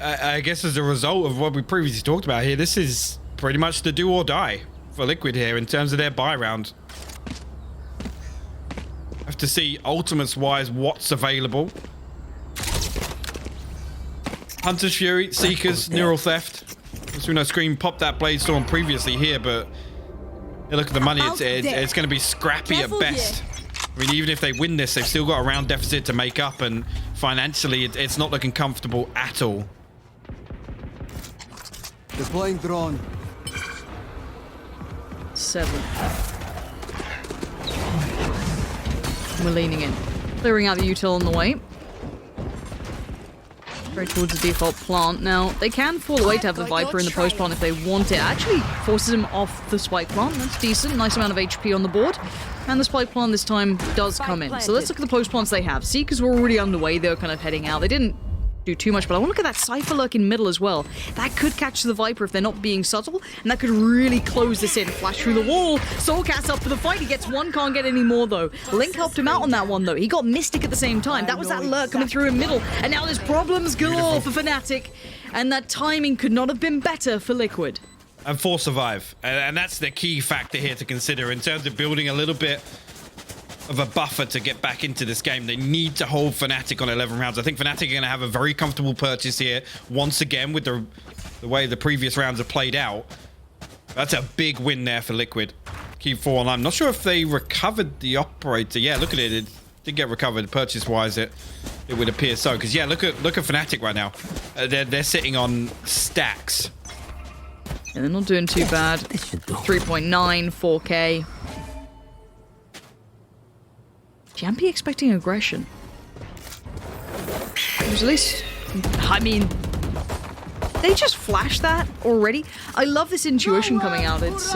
Speaker 2: I guess as a result of what we previously talked about here, this is pretty much the do or die for Liquid here in terms of their buy round. Have to see ultimates-wise what's available. Hunter's Fury, Seekers, Neural Theft. As we know, Scream popped that Blade Storm previously here, but you look at the money, it's going to be scrappy at best. I mean, even if they win this, they've still got a round deficit to make up, and financially, it's not looking comfortable at all.
Speaker 5: Deploying drone.
Speaker 1: 7. We're leaning in. Clearing out the util on the way. Right towards the default plant. Now, they can fall away to have the Viper in the post plant if they want it. Actually forces him off the spike plant. That's decent. Nice amount of HP on the board. And the spike plant this time does come in. So let's look at the post plants they have. Seekers were already underway. They were kind of heading out. They didn't do too much, but I want to look at that Cypher lurk in middle as well. That could catch the Viper if they're not being subtle, and that could really close this in. Flash through the wall. Soulcast up for the fight. He gets one, can't get any more though. Link helped him out on that one though. He got Mystic at the same time. That was that lurk coming through in middle, and now there's problems galore for Fnatic, and that timing could not have been better for Liquid.
Speaker 2: And for survive, and that's the key factor here to consider in terms of building a little bit of a buffer to get back into this game. They need to hold Fnatic on 11 rounds. I think Fnatic are going to have a very comfortable purchase here once again with the way the previous rounds have played out. That's a big win there for Liquid. Keep 4 online. I'm not sure if they recovered the operator. Yeah, look at it. It did get recovered purchase-wise. It would appear so. Because yeah, look at Fnatic right now. They're sitting on stacks.
Speaker 1: Yeah, they're not doing too bad. 3.9, 4K. Jampy expecting aggression. There's at least... I mean... They just flashed that already. I love this intuition coming out. It's,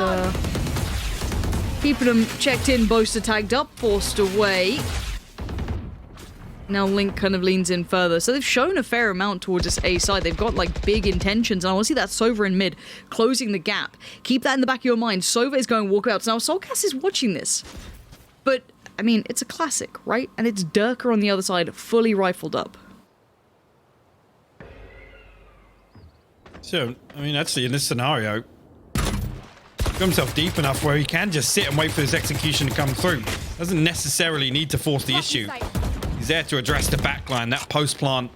Speaker 1: keeping them checked in, Boaster tagged up, forced away. Now Link kind of leans in further. So they've shown a fair amount towards this A side. They've got, like, big intentions. And I want to see that Sova in mid, closing the gap. Keep that in the back of your mind. Sova is going walkouts. Now, Soulcast is watching this. But... I mean, it's a classic, right? And it's Durka on the other side, fully rifled up.
Speaker 2: So, I mean, actually, in this scenario, got himself deep enough where he can just sit and wait for his execution to come through. Doesn't necessarily need to force the issue. He's there to address the backline, that post-plant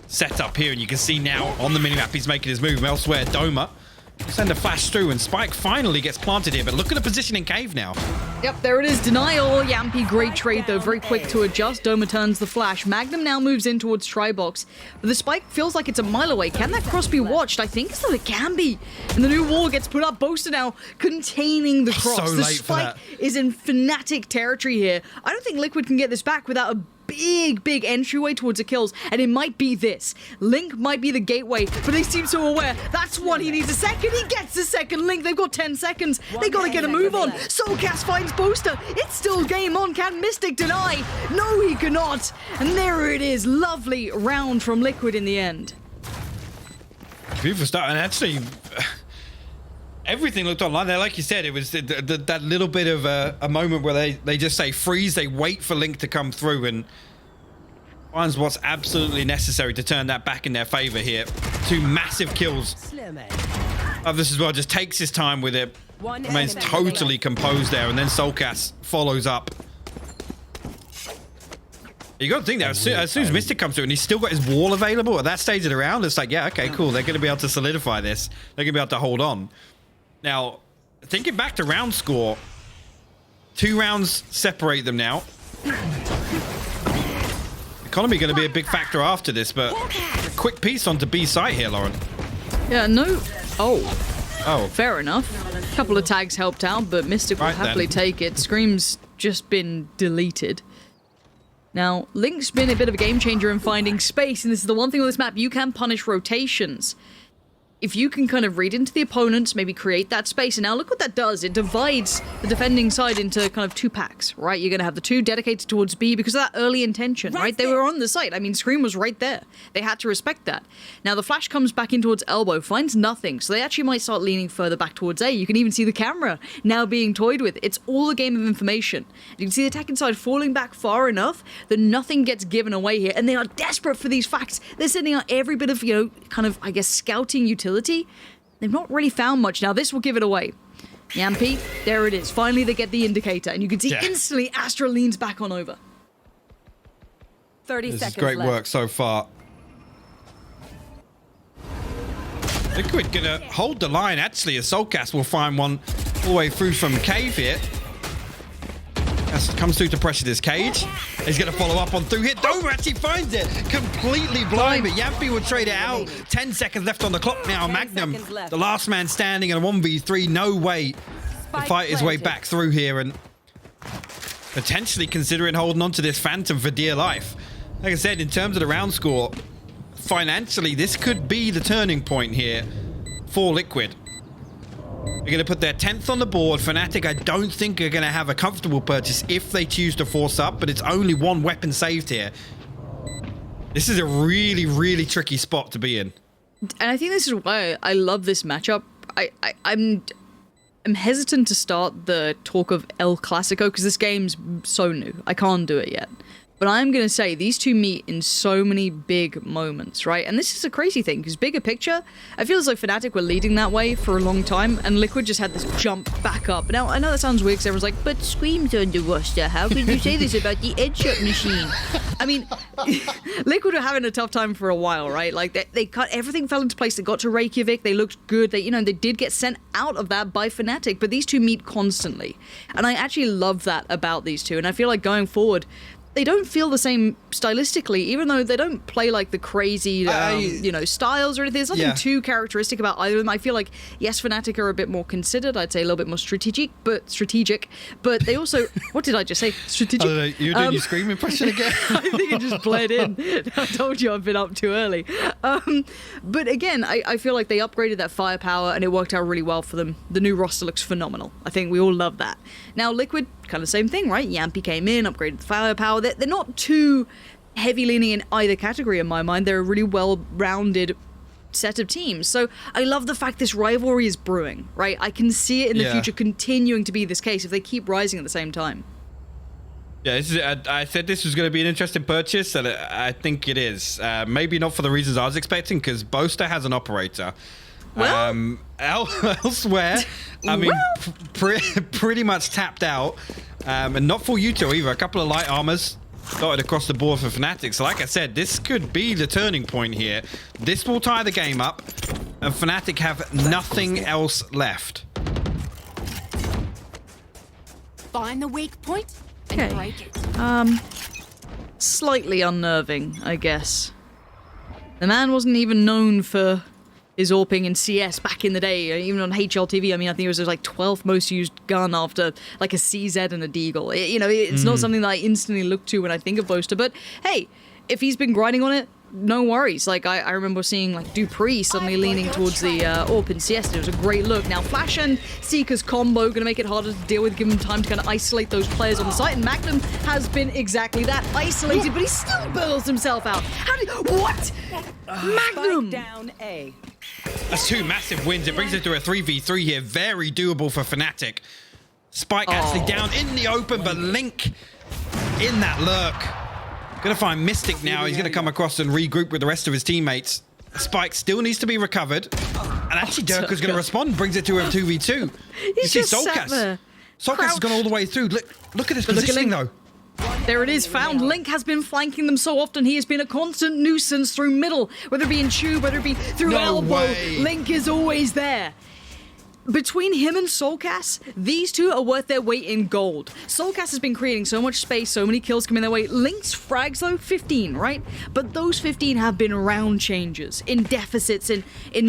Speaker 2: setup here, and you can see now on the minimap he's making his move elsewhere. Doma send a flash through, and Spike finally gets planted here, but look at the position in Cave now.
Speaker 1: Yep, there it is. Denial. Yampy, great trade, though. Very quick to adjust. Doma turns the flash. Magnum now moves in towards Tribox. But the Spike feels like it's a mile away. Can that cross be watched? I think so. It can be. And the new wall gets put up. Boaster now containing the cross.
Speaker 2: So
Speaker 1: the
Speaker 2: late
Speaker 1: Spike is in Fnatic territory here. I don't think Liquid can get this back without a big entryway towards the kills, and it might be this. Link might be the gateway, but they seem so aware. That's one. He needs a second. He gets the second. Link, they've got 10 seconds. They gotta get a move on. Soulcast finds Boaster. It's still game on. Can Mystic deny? No, he cannot. And there it is. Lovely round from Liquid in the end.
Speaker 2: Beautiful start, and actually... everything looked online there. Like you said, it was that little bit of a moment where they just say freeze, they wait for Link to come through and finds what's absolutely necessary to turn that back in their favor here. 2 massive kills. This as well, just takes his time with it. Remains totally composed there, and then Soulcast follows up. You got to think that as soon as Mystic comes through and he's still got his wall available at that stage of the round, it's like, yeah, okay, cool. They're going to be able to solidify this. They're going to be able to hold on. Now, thinking back to round score, 2 rounds separate them now. Economy going to be a big factor after this, but a quick piece onto B site here, Lauren.
Speaker 1: Yeah, no. Oh, fair enough. A couple of tags helped out, but Mystic will happily take it. Scream's just been deleted. Now, Link's been a bit of a game changer in finding space, and this is the one thing with this map, you can punish rotations. If you can kind of read into the opponents, maybe create that space. And now look what that does. It divides the defending side into kind of 2 packs, right? You're going to have the 2 dedicated towards B because of that early intention, right? They were on the site. I mean, Scream was right there. They had to respect that. Now the flash comes back in towards Elbow, finds nothing. So they actually might start leaning further back towards A. You can even see the camera now being toyed with. It's all a game of information. You can see the attacking side falling back far enough that nothing gets given away here. And they are desperate for these facts. They're sending out every bit of, kind of, I guess, scouting utility. They've not really found much. Now this will give it away. Yampy, there it is. Finally they get the indicator, and you can see instantly Astra leans back on over.
Speaker 4: 30
Speaker 2: this
Speaker 4: seconds
Speaker 2: is great
Speaker 4: left.
Speaker 2: work so far. Liquid gonna hold the line. Actually, a Soulcast will find one all the way through from Cave here. Comes through to pressure this cage. He's going to follow up on through here. Domer actually finds it. Completely blind, but Yampi will trade it out. 10 seconds left on the clock now. Magnum, the last man standing in a 1v3. No way to fight his way back through here and potentially considering holding on to this Phantom for dear life. Like I said, in terms of the round score, financially, this could be the turning point here for Liquid. They're going to put their 10th on the board. Fnatic, I don't think, are going to have a comfortable purchase if they choose to force up, but it's only one weapon saved here. This is a really, really tricky spot to be in.
Speaker 1: And I think this is why I love this matchup. I'm hesitant to start the talk of El Clasico because this game's so new. I can't do it yet. But I'm going to say these two meet in so many big moments, right? And this is a crazy thing, because bigger picture, I feel as though Fnatic were leading that way for a long time, and Liquid just had this jump back up. Now, I know that sounds weird, because everyone's like, but Scream's on the roster. How can you say this about the headshot machine? I mean, Liquid were having a tough time for a while, right? Like, they cut, everything fell into place. They got to Reykjavik. They looked good. They did get sent out of that by Fnatic, but these two meet constantly. And I actually love that about these two. And I feel like going forward, they don't feel the same stylistically, even though they don't play like the crazy, styles or anything. There's nothing too characteristic about either of them. I feel like, yes, Fnatic are a bit more considered. I'd say a little bit more strategic. But they also, what did I just say? Strategic?
Speaker 2: I don't know, you're doing your Scream impression again?
Speaker 1: I think it just bled in. I told you I've been up too early. But again, I feel like they upgraded that firepower and it worked out really well for them. The new roster looks phenomenal. I think we all love that. Now, Liquid, kind of same thing, right? Yampi came in, upgraded the firepower. They're not too heavy leaning in either category in my mind. They're a really well-rounded set of teams. So I love the fact this rivalry is brewing, right? I can see it in the future continuing to be this case if they keep rising at the same time.
Speaker 2: Yeah, I said this was going to be an interesting purchase, and I think it is. Maybe not for the reasons I was expecting, because Boaster has an operator.
Speaker 1: Well,
Speaker 2: elsewhere, I mean, pretty much tapped out. And not for you two either. A couple of light armors dotted across the board for Fnatic. So like I said, this could be the turning point here. This will tie the game up, and Fnatic have nothing else left.
Speaker 3: Find the weak point and break it.
Speaker 1: Slightly unnerving, I guess. The man wasn't even known for his AWPing in CS back in the day, even on HLTV. I mean, I think it was like 12th most used gun after like a CZ and a Deagle. It's not something that I instantly look to when I think of Boaster, but hey, if he's been grinding on it, no worries. Like, I remember seeing like Dupree suddenly leaning towards the AWP in CS. It was a great look. Now, Flash and Seeker's combo going to make it harder to deal with, give him time to kind of isolate those players on the site, and Magnum has been exactly that, isolated, but he still burls himself out. What? Magnum!
Speaker 4: Spike down A.
Speaker 2: That's two massive wins. It brings it to a 3v3 here. Very doable for Fnatic. Spike actually down in the open, but Link in that lurk. Gonna find Mystic now. He's gonna come across and regroup with the rest of his teammates. Spike still needs to be recovered. And actually Durka's gonna respond, brings it to a 2v2.
Speaker 1: He's just sat there.
Speaker 2: Soulcast has gone all the way through. Look at his positioning though.
Speaker 1: There it is, found. Link has been flanking them so often. He has been a constant nuisance through middle, whether it be in tube, whether it be through elbow.
Speaker 2: Way.
Speaker 1: Link is always there. Between him and Soulcast, these two are worth their weight in gold. Soulcast has been creating so much space, so many kills coming their way. Link's frags, though, 15, right? But those 15 have been round changes, in deficits, in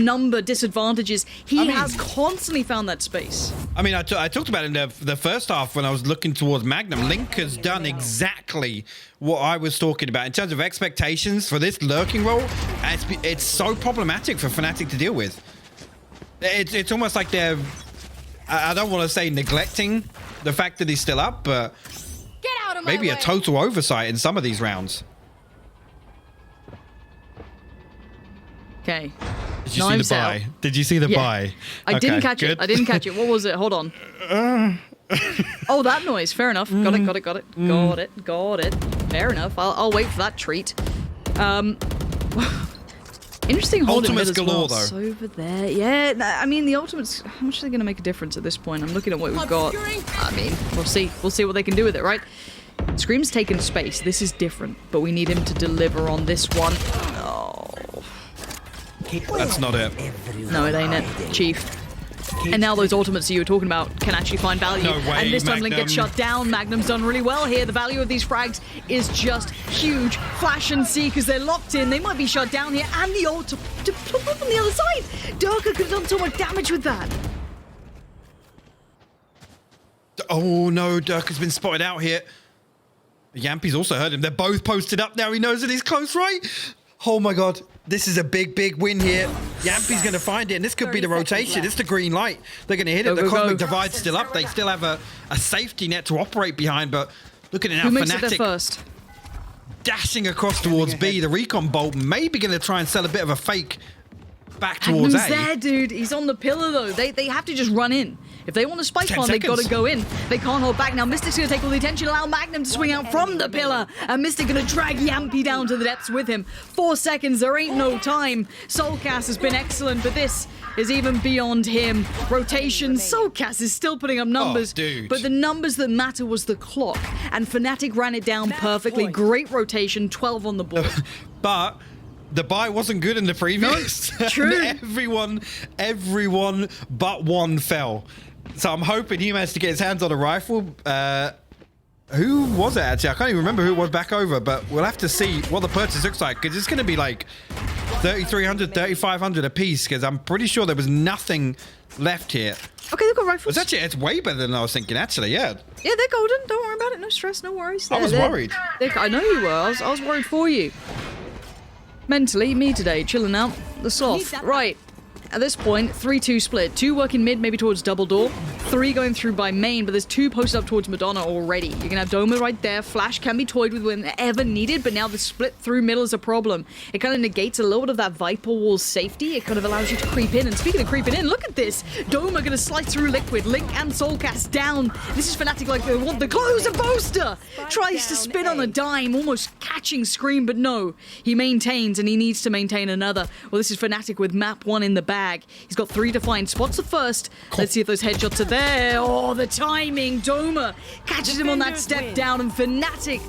Speaker 1: number, disadvantages. He has constantly found that space.
Speaker 2: I mean, I talked about it in the first half when I was looking towards Magnum. Link has done exactly what I was talking about in terms of expectations for this lurking role. It's so problematic for Fnatic to deal with. It's almost like they're, I don't want to say neglecting the fact that he's still up, but
Speaker 3: Get out of my
Speaker 2: maybe
Speaker 3: way.
Speaker 2: a total oversight in some of these rounds.
Speaker 1: Okay.
Speaker 2: Did you see the buy? Did you see the buy?
Speaker 1: I didn't catch it. I didn't catch it. What was it? Hold on. Oh, that noise. Fair enough. Got it. Fair enough. I'll wait for that treat. Interesting holding
Speaker 2: Ultimates
Speaker 1: mid as
Speaker 2: galore,
Speaker 1: well.
Speaker 2: though.
Speaker 1: So over there. Yeah, I mean, the ultimates, how much are they going to make a difference at this point? I'm looking at what we've got. I mean, we'll see. We'll see what they can do with it, right? Scream's taken space. This is different, but we need him to deliver on this one. Oh.
Speaker 2: That's not it.
Speaker 1: No, it ain't it. Chief. And now those ultimates that you were talking about can actually find value.
Speaker 2: No way,
Speaker 1: and this time Link gets
Speaker 2: Magnum.
Speaker 1: shut down. Magnum's done really well here. The value of these frags is just huge. Flash and see, because they're locked in. They might be shut down here. And the ult to pop up on the other side. Durka could have done so much damage with that.
Speaker 2: Oh no, Dirk has been spotted out here. Yampi's also heard him. They're both posted up now. He knows that he's close, right? Oh my god. This is a big, big win here. Yampi's going to find it, and this could be the rotation. It's the green light. They're going to hit it. The Cosmic Divide's still up. They still have a safety net to operate behind, but look at it now.
Speaker 1: Who makes it there
Speaker 2: Fnatic
Speaker 1: first?
Speaker 2: dashing across towards B. The recon bolt maybe going to try and sell a bit of a fake back towards
Speaker 1: Magnum's
Speaker 2: A.
Speaker 1: there, dude. He's on the pillar, though. They have to just run in. If they want to spike
Speaker 2: 10
Speaker 1: on, they've got to
Speaker 2: seconds.
Speaker 1: go in. They can't hold back. Now Mystic's going to take all the attention, allow Magnum to swing out from the pillar. And Mystic going to drag Yampy down to the depths with him. 4 seconds, there ain't no time. Soulcast has been excellent, but this is even beyond him. Rotation, Soulcast is still putting up numbers.
Speaker 2: dude.
Speaker 1: But the numbers that matter was the clock. And Fnatic ran it down perfectly. Great rotation, 12 on the board.
Speaker 2: But the buy wasn't good in the previous.
Speaker 1: No, true.
Speaker 2: everyone but one fell. So I'm hoping he managed to get his hands on a rifle. Who was it actually? I can't even remember who it was back over, but we'll have to see what the purchase looks like, because it's going to be like 3,300, 3,500 a piece, because I'm pretty sure there was nothing left here.
Speaker 1: Okay, they've got rifles.
Speaker 2: It's way better than I was thinking, actually, yeah.
Speaker 1: Yeah, they're golden. Don't worry about it. No stress, no worries.
Speaker 2: I was worried.
Speaker 1: I know you were. I was worried for you. Mentally, me today, chilling out. The sloth. Right. At this point, 3-2 split. 2 working mid, maybe towards double door. 3 going through by main, but there's 2 posted up towards Madonna already. You can have Doma right there. Flash can be toyed with whenever needed, but now the split through middle is a problem. It kind of negates a little bit of that Viper wall's safety. It kind of allows you to creep in. And speaking of creeping in, look at this. Doma going to slice through Liquid. Link and Soulcast down. This is Fnatic like they want the closer poster. Tries to spin on a dime, almost catching Scream, but no. He maintains, and he needs to maintain another. Well, this is Fnatic with map 1 in the bag. He's got 3 defined spots the first. Let's see if those headshots are there. Oh, the timing. Doma catches him on that step down, and Fnatic